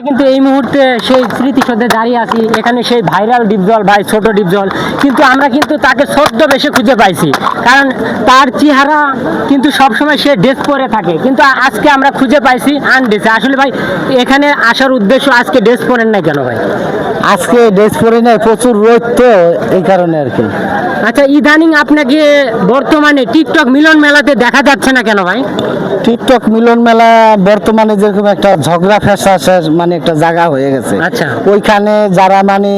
কিন্তু এই মুহূর্তে সেই স্মৃতিসৌধে দাঁড়িয়ে আছি। এখানে সেই ভাইরাল ডিপজল ভাই, ছোট ডিপজল, কিন্তু আমরা কিন্তু তাকে ছদ্মবেশে খুঁজে পাইছি, কারণ তার চেহারা কিন্তু সবসময় সে ড্রেস পরে থাকে, কিন্তু আজকে আমরা খুঁজে পাইছি আনড্রেসে। আসলে ভাই এখানে আসার উদ্দেশ্য, আজকে ড্রেস পরেন না কেন ভাই? আজকে ড্রেস পরে নাই, প্রচুর রোদ তো, এই কারণে আর কি। আচ্ছা, ইদানিং আপনাকে বর্তমানে টিকটক মিলন মেলাতে দেখা যাচ্ছে না কেন ভাই? টিকটক মিলন মেলা বর্তমানে যেরকম একটা ঝগড়া ফ্যাসাসের মানে একটা জায়গা হয়ে গেছে। আচ্ছা। ওইখানে যারা মানে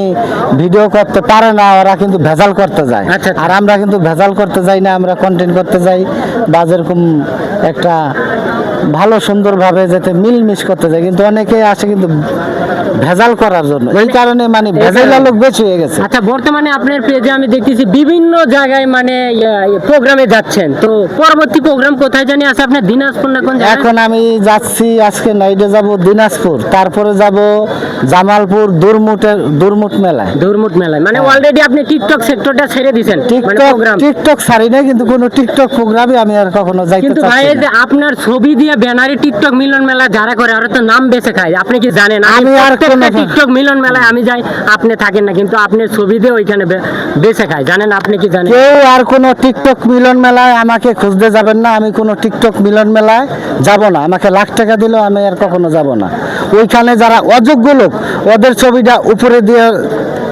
ভিডিও করতে পারে না ওরা কিন্তু ভেজাল করতে যায়। আচ্ছা। আর আমরা কিন্তু ভেজাল করতে যাই না, আমরা কন্টেন্ট করতে যাই, বা যেরকম একটা ভালো সুন্দরভাবে যাতে মিলমিশ করতে যায়, কিন্তু অনেকে আসে কিন্তু ভেজাল করার জন্য, এই কারণে মানে ভেজাল লোক বেশি হয়ে গেছে। আচ্ছা, বর্তমানে আপনার পেজে আমি দেখতেছি বিভিন্ন জায়গায় মানে প্রোগ্রামে যাচ্ছেন, তো পরবর্তী প্রোগ্রাম কোথায় জানি আছে আপনার? দিনাজপুর না কোন জায়গায়? এখন আমি যাচ্ছি, আজকে নাইটে যাব দিনাজপুর, তারপরে যাব জামালপুর দুরমুট মেলায়। দুরমুট মেলায় মানে অলরেডি আপনি টিকটক সেক্টরটা ছেড়ে দিয়েছেন, মানে প্রোগ্রাম? টিকটক ছাড়ি না, কিন্তু কোনো টিকটক প্রোগ্রামে আমি আর কখনো যাইতে কিন্তু ভাই চাচ্ছি এই যে না। আপনার ছবি দিয়ে ব্যানারে টিকটক মিলন মেলা যারা করে ওরা তো নাম বেঁচে খায়, আপনি কি জানেন? আমি আর প্রত্যেকটা কোনো- টিকটক মিলন মেলায় আমি যাই, আপনি থাকেন না, কিন্তু আপনার ছবি দিয়ে ওইখানে বেঁচে খায়, জানেন? আপনি কি জানেন? কেউ আর কোনো টিকটক মিলন মেলায় আমাকে খুঁজতে যাবেন না, আমি কোনো টিকটক মিলন মেলায় যাব না। আমাকে লাখ টাকা দিলেও আমি আর কখনো যাব না। ওইখানে যারা অযোগ্য লোক ওদের ছবিটা উপরে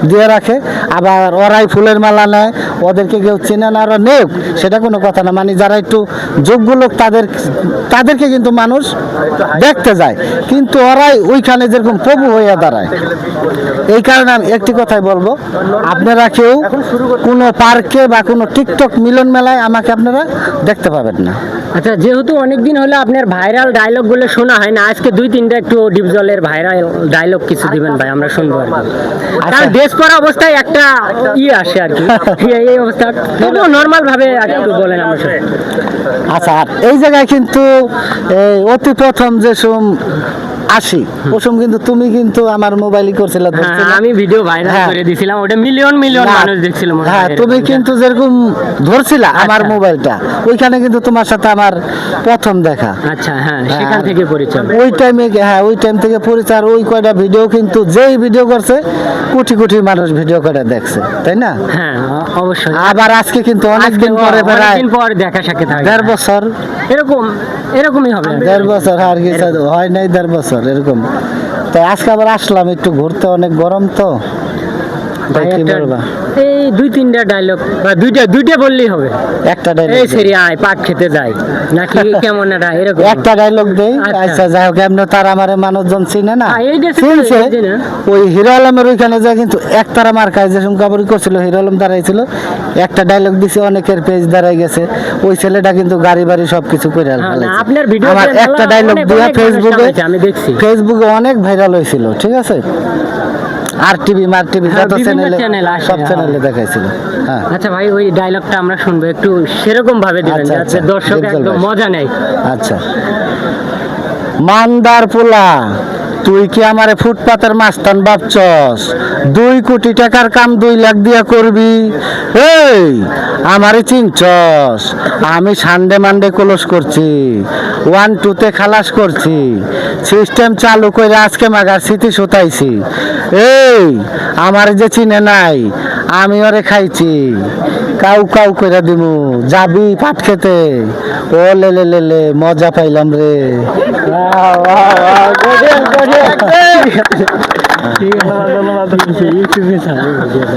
দিয়ে রাখে, আবার ওরাই ফুলের মালা নেয়, ওদেরকে কেউ চেনে না, ওরা নেক, সেটা কোনো কথা না। মানে যারা একটু যোগ্য লোক তাদেরকে কিন্তু মানুষ দেখতে যায়, কিন্তু ওরাই ওইখানে যেরকম প্রভু হইয়া দাঁড়ায়। এই কারণে আমি একটি কথাই বলবো, আপনারা কেউ কোনো পার্কে বা কোনো টিকটক মিলন মেলায় আমাকে আপনারা দেখতে পাবেন না। আচ্ছা, যেহেতু অনেকদিন হলো আপনার ভাইরাল ডায়লগ গুলো শোনা হয় না, আজকে দুই তিনটা একটু ডিপজলের ভাইরাল ডায়লগ কিছু দিবেন ভাই, আমরা শুনবো আর কি। কারণ ড্রেস পরা অবস্থায় একটা আসে আর কি, এই অবস্থা তবুও নর্মাল ভাবে একটু বলেন আমরা শুনি। আচ্ছা, আর এই জায়গায় কিন্তু অতি প্রথম যে আসি ওসম কিন্তু তুমি কিন্তু আমার মোবাইলই করছিলে, হ্যাঁ, আমি ভিডিও ভাইরাল করে দিয়েছিলাম, ওটা মিলিয়ন না, মানুষ দেখছিল মনে হয়। হ্যাঁ, তুমি কিন্তু যেরকম ধরছিলা আমার মোবাইলটা, ওইখানে কিন্তু তোমার সাথে আমার প্রথম দেখা। আচ্ছা, হ্যাঁ, সেখান থেকে পরিচয়। ওই টাইম থেকে পরিচয়। আর ওই কয়টা ভিডিও কিন্তু যেই ভিডিও করছে কোটি কোটি মানুষ ভিডিও করে দেখছে, তাই না? হ্যাঁ, অবশ্যই। আবার আজকে কিন্তু অনেকদিন পরে অনেকদিন পর দেখা সাক্ষাৎ হয়, 1.5 বছর এরকমই হবে। 1.5 বছর আর কি হয় নাই, 1.5 বছর এরকম। তো আজকে আবার আসলাম একটু ঘুরতে, অনেক গরম তো, তাই কি বলবা? এই দুই তিনটা ডায়লগ বা দুইটা বললেই হবে। একটা ডায়লগ এই সেরি আয় পাট খেতে যাই নাকি কেমন এটা এরকম একটা ডায়লগ দেই। আচ্ছা। আচ্ছা, যাই হোক, এমনি তার আমার মানুষজন চিনে না, এই যে চিনছে। এই যে না। ওই হিরো আলমের ওইখানে যায় কিন্তু একতারা মার্কায় যে কাবারি করছিল, হিরো আলম দাঁড়াইছিল, একটা ডায়লগ দিছে, অনেকের পেজ দাঁড়াই গেছে। ওই ছেলেটা কিন্তু গাড়ি বাড়ি সবকিছু করে আপনার ভিডিও আমার একটা ডায়লগ দিয়ে আমি দেখছি ফেসবুকে অনেক ভাইরাল হয়েছিল, ঠিক আছে? আর টিভি যত চ্যানেলে, সব চ্যানেলে দেখাইছিল। হ্যাঁ, আচ্ছা ভাই, ওই ডায়লগটা আমরা শুনবো, একটু সেরকম ভাবে দিবেন আচ্ছা, যাতে আচ্ছা, দর্শক ডিপজল একদম ভাই। মজা নেয়। আচ্ছা। মান্দার পোলা, তুই কি আমারে ফুটপাতের মাস্তান ভাবছস? 2 কোটি টাকার কাম 2 লাখ দিয়া করবি? এই আমারে চিনছস? আমি সানডে মানডে ক্লোজ করছি, 1-2 খালাস করছি, সিস্টেম চালু করে আজকে মাগার স্মৃতি সুতাইছি। এই আমারে যে চিনে নাই, আমি ওরে খাইছি, কাউ করে দিমু, যাবি পাট খেতে? ও লে মজা পাইলাম রে।